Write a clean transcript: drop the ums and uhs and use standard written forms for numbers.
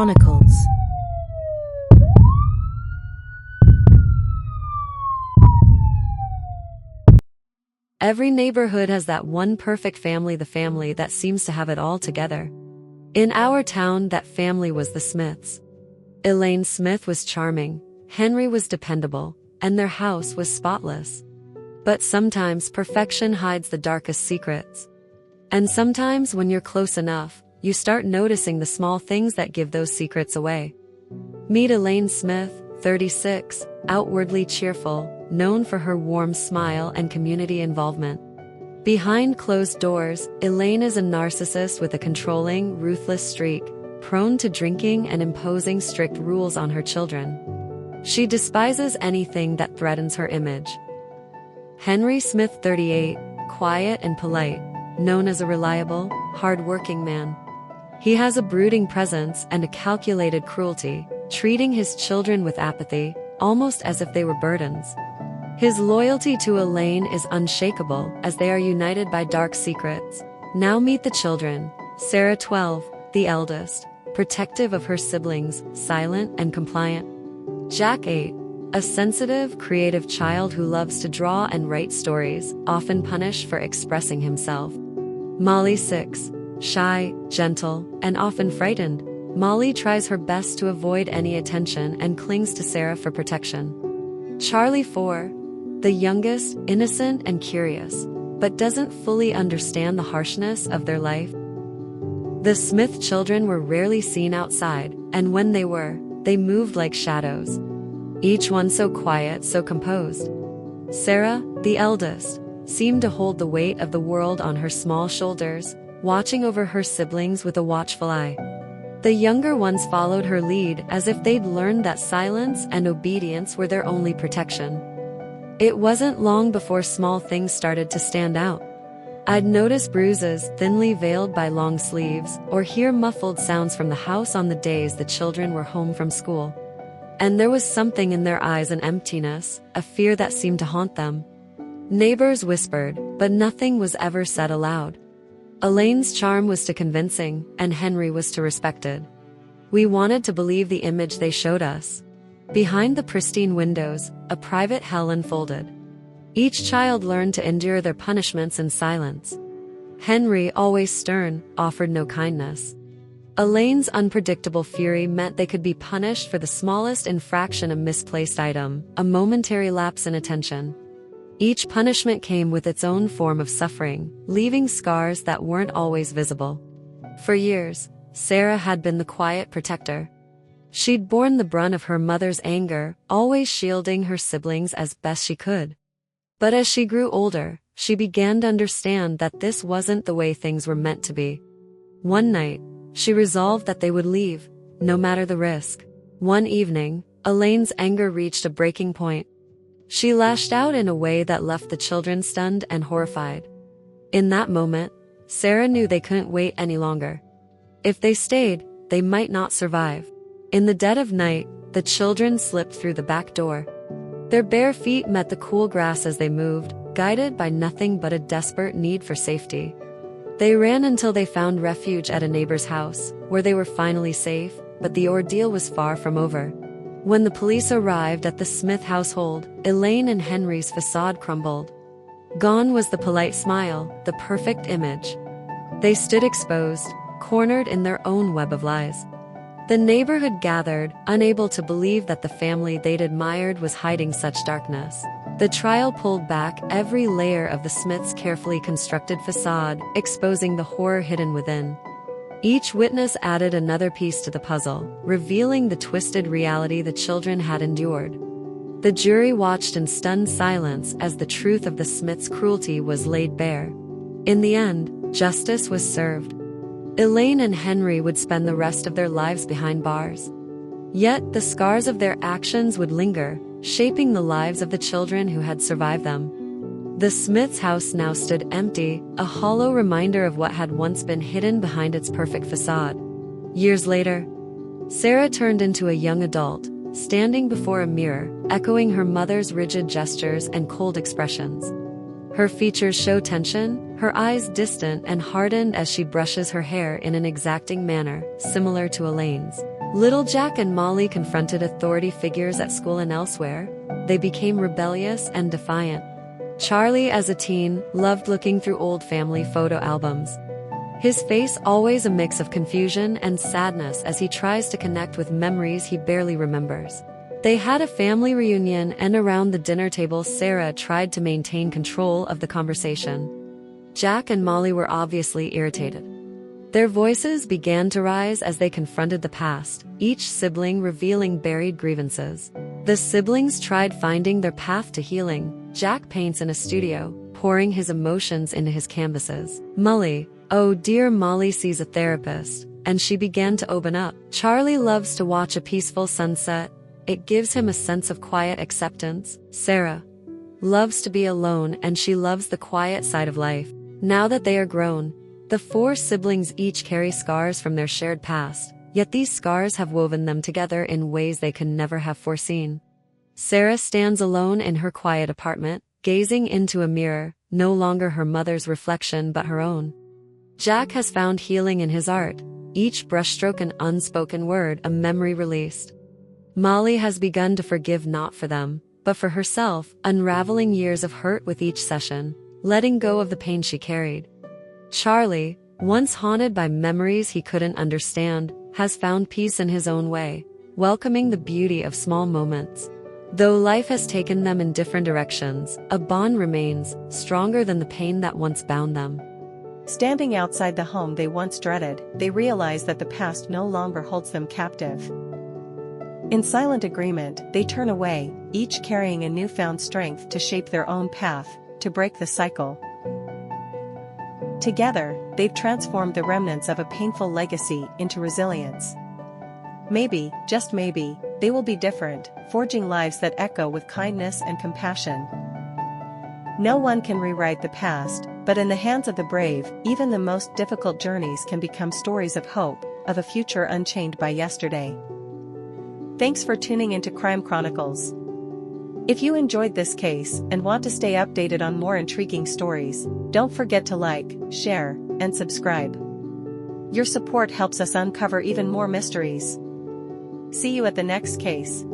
Chronicles. Every neighborhood has that one perfect family, the family that seems to have it all together. In our town, that family was the Smiths. Elaine Smith was charming, Henry was dependable, and their house was spotless. But sometimes perfection hides the darkest secrets. And sometimes when you're close enough, you start noticing the small things that give those secrets away. Meet Elaine Smith, 36, outwardly cheerful, known for her warm smile and community involvement. Behind closed doors, Elaine is a narcissist with a controlling, ruthless streak, prone to drinking and imposing strict rules on her children. She despises anything that threatens her image. Henry Smith, 38, quiet and polite, known as a reliable, hard-working man. He has a brooding presence and a calculated cruelty, treating his children with apathy, almost as if they were burdens. His loyalty to Elaine is unshakable, as they are united by dark secrets. Now meet the children. Sarah, 12, the eldest, protective of her siblings, silent and compliant. Jack, 8, a sensitive, creative child who loves to draw and write stories, often punished for expressing himself. Molly, 6, shy, gentle, and often frightened. Molly tries her best to avoid any attention and clings to Sarah for protection. Charlie, 4, the youngest, innocent and curious, but doesn't fully understand the harshness of their life. The Smith children were rarely seen outside, and when they were, they moved like shadows. Each one so quiet, so composed. Sarah, the eldest, seemed to hold the weight of the world on her small shoulders, watching over her siblings with a watchful eye. The younger ones followed her lead as if they'd learned that silence and obedience were their only protection. It wasn't long before small things started to stand out. I'd notice bruises thinly veiled by long sleeves, or hear muffled sounds from the house on the days the children were home from school. And there was something in their eyes, an emptiness, a fear that seemed to haunt them. Neighbors whispered, but nothing was ever said aloud. Elaine's charm was too convincing, and Henry was too respected. We wanted to believe the image they showed us. Behind the pristine windows, a private hell unfolded. Each child learned to endure their punishments in silence. Henry, always stern, offered no kindness. Elaine's unpredictable fury meant they could be punished for the smallest infraction, a misplaced item, a momentary lapse in attention. Each punishment came with its own form of suffering, leaving scars that weren't always visible. For years, Sarah had been the quiet protector. She'd borne the brunt of her mother's anger, always shielding her siblings as best she could. But as she grew older, she began to understand that this wasn't the way things were meant to be. One night, she resolved that they would leave, no matter the risk. One evening, Elaine's anger reached a breaking point. She lashed out in a way that left the children stunned and horrified. In that moment, Sarah knew they couldn't wait any longer. If they stayed, they might not survive. In the dead of night, the children slipped through the back door. Their bare feet met the cool grass as they moved, guided by nothing but a desperate need for safety. They ran until they found refuge at a neighbor's house, where they were finally safe, but the ordeal was far from over. When the police arrived at the Smith household, Elaine and Henry's facade crumbled. Gone was the polite smile, the perfect image. They stood exposed, cornered in their own web of lies. The neighborhood gathered, unable to believe that the family they'd admired was hiding such darkness. The trial pulled back every layer of the Smiths' carefully constructed facade, exposing the horror hidden within. Each witness added another piece to the puzzle, revealing the twisted reality the children had endured. The jury watched in stunned silence as the truth of the Smiths' cruelty was laid bare. In the end, justice was served. Elaine and Henry would spend the rest of their lives behind bars. Yet the scars of their actions would linger, shaping the lives of the children who had survived them. The Smiths' house now stood empty, a hollow reminder of what had once been hidden behind its perfect facade. Years later, Sarah turned into a young adult, standing before a mirror, echoing her mother's rigid gestures and cold expressions. Her features show tension, her eyes distant and hardened as she brushes her hair in an exacting manner, similar to Elaine's. Little Jack and Molly confronted authority figures at school and elsewhere. They became rebellious and defiant. Charlie, as a teen, loved looking through old family photo albums. His face always a mix of confusion and sadness as he tries to connect with memories he barely remembers. They had a family reunion, and around the dinner table Sarah tried to maintain control of the conversation. Jack and Molly were obviously irritated. Their voices began to rise as they confronted the past, each sibling revealing buried grievances. The siblings tried finding their path to healing. Jack paints in a studio, pouring his emotions into his canvases. Molly, oh dear, Molly sees a therapist, and she began to open up. Charlie loves to watch a peaceful sunset. It gives him a sense of quiet acceptance. Sarah loves to be alone, and she loves the quiet side of life. Now that they are grown, the four siblings each carry scars from their shared past, yet these scars have woven them together in ways they could never have foreseen. Sarah stands alone in her quiet apartment, gazing into a mirror, no longer her mother's reflection but her own. Jack has found healing in his art, each brushstroke an unspoken word, a memory released. Molly has begun to forgive, not for them, but for herself, unraveling years of hurt with each session, letting go of the pain she carried. Charlie, once haunted by memories he couldn't understand, has found peace in his own way, welcoming the beauty of small moments. Though life has taken them in different directions, a bond remains, stronger than the pain that once bound them. Standing outside the home they once dreaded, they realize that the past no longer holds them captive. In silent agreement, they turn away, each carrying a newfound strength to shape their own path, to break the cycle. Together, they've transformed the remnants of a painful legacy into resilience. Maybe, just maybe, they will be different, forging lives that echo with kindness and compassion. No one can rewrite the past, but in the hands of the brave, even the most difficult journeys can become stories of hope, of a future unchained by yesterday. Thanks for tuning into Crime Chronicles. If you enjoyed this case and want to stay updated on more intriguing stories, don't forget to like, share, and subscribe. Your support helps us uncover even more mysteries. See you at the next case.